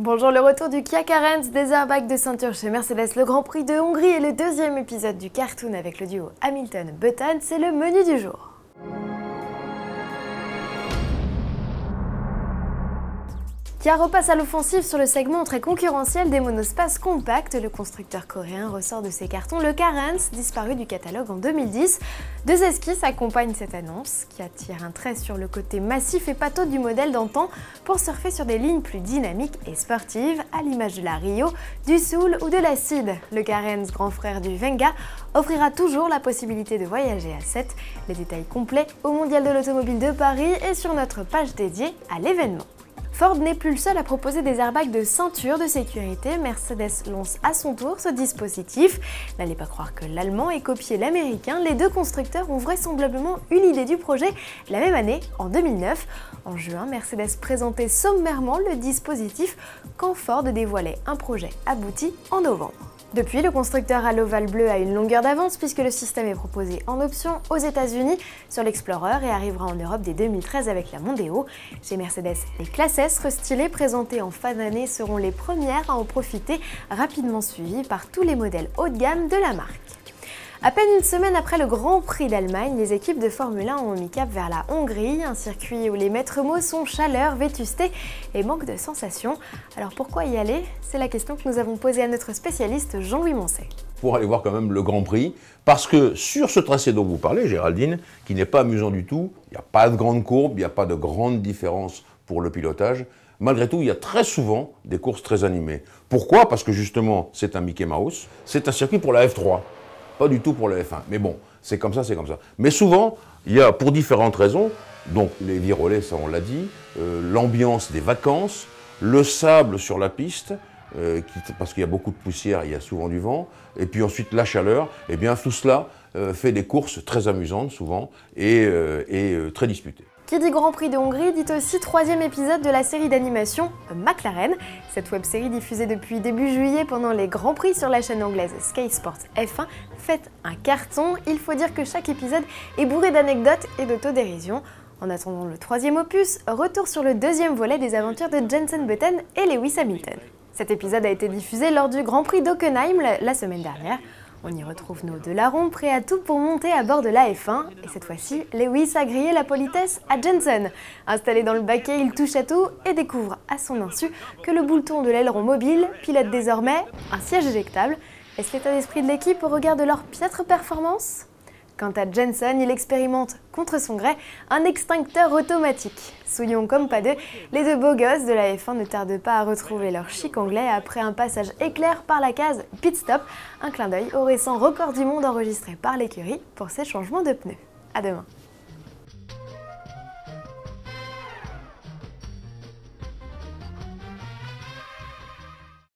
Bonjour, le retour du Kia Carens, des airbags de ceinture chez Mercedes, le Grand Prix de Hongrie et le deuxième épisode du cartoon avec le duo Hamilton-Button, c'est le menu du jour. Kia repasse à l'offensive sur le segment très concurrentiel des monospaces compacts. Le constructeur coréen ressort de ses cartons le Carens, disparu du catalogue en 2010. Deux esquisses accompagnent cette annonce, qui attire un trait sur le côté massif et pâteau du modèle d'antan pour surfer sur des lignes plus dynamiques et sportives, à l'image de la Rio, du Soul ou de la Ceed. Le Carens, grand frère du Venga, offrira toujours la possibilité de voyager à 7. Les détails complets au Mondial de l'Automobile de Paris et sur notre page dédiée à l'événement. Ford n'est plus le seul à proposer des airbags de ceinture de sécurité. Mercedes lance à son tour ce dispositif. N'allez pas croire que l'allemand ait copié l'américain. Les deux constructeurs ont vraisemblablement eu l'idée du projet la même année, en 2009. En juin, Mercedes présentait sommairement le dispositif quand Ford dévoilait un projet abouti en novembre. Depuis, le constructeur à l'ovale bleu a une longueur d'avance puisque le système est proposé en option aux États-Unis sur l'Explorer et arrivera en Europe dès 2013 avec la Mondeo. Chez Mercedes, les classes S restylées présentées en fin d'année seront les premières à en profiter, rapidement suivies par tous les modèles haut de gamme de la marque. À peine une semaine après le Grand Prix d'Allemagne, les équipes de Formule 1 ont mis cap vers la Hongrie, un circuit où les maîtres mots sont chaleur, vétusté et manque de sensations. Alors pourquoi y aller? C'est la question que nous avons posée à notre spécialiste Jean-Louis Moncey. Pour aller voir quand même le Grand Prix, parce que sur ce tracé dont vous parlez, Géraldine, qui n'est pas amusant du tout, il n'y a pas de grande courbe, il n'y a pas de grande différence pour le pilotage. Malgré tout, il y a très souvent des courses très animées. Pourquoi? Parce que justement, c'est un Mickey Mouse, c'est un circuit pour la F3. Pas du tout pour le F1, mais bon, c'est comme ça, c'est comme ça. Mais souvent, il y a pour différentes raisons, donc les virolets, ça on l'a dit, l'ambiance des vacances, le sable sur la piste, parce qu'il y a beaucoup de poussière, il y a souvent du vent, et puis ensuite la chaleur, et bien tout cela fait des courses très amusantes souvent et très disputées. Qui dit Grand Prix de Hongrie dit aussi troisième épisode de la série d'animation McLaren. Cette web-série diffusée depuis début juillet pendant les Grands Prix sur la chaîne anglaise Sky Sports F1 fait un carton. Il faut dire que chaque épisode est bourré d'anecdotes et d'autodérision. En attendant le troisième opus, retour sur le deuxième volet des aventures de Jenson Button et Lewis Hamilton. Cet épisode a été diffusé lors du Grand Prix d'Hockenheim la semaine dernière. On y retrouve nos deux larrons prêts à tout pour monter à bord de la F1. Et cette fois-ci, Lewis a grillé la politesse à Jenson. Installé dans le baquet, il touche à tout et découvre à son insu que le boulton de l'aileron mobile pilote désormais un siège éjectable. Est-ce l'état d'esprit de l'équipe au regard de leur piètre performance? Quant à Jenson, il expérimente, contre son gré, un extincteur automatique. Souillons comme pas deux, les deux beaux gosses de la F1 ne tardent pas à retrouver leur chic anglais après un passage éclair par la case pit stop, un clin d'œil au récent record du monde enregistré par l'écurie pour ses changements de pneus. À demain.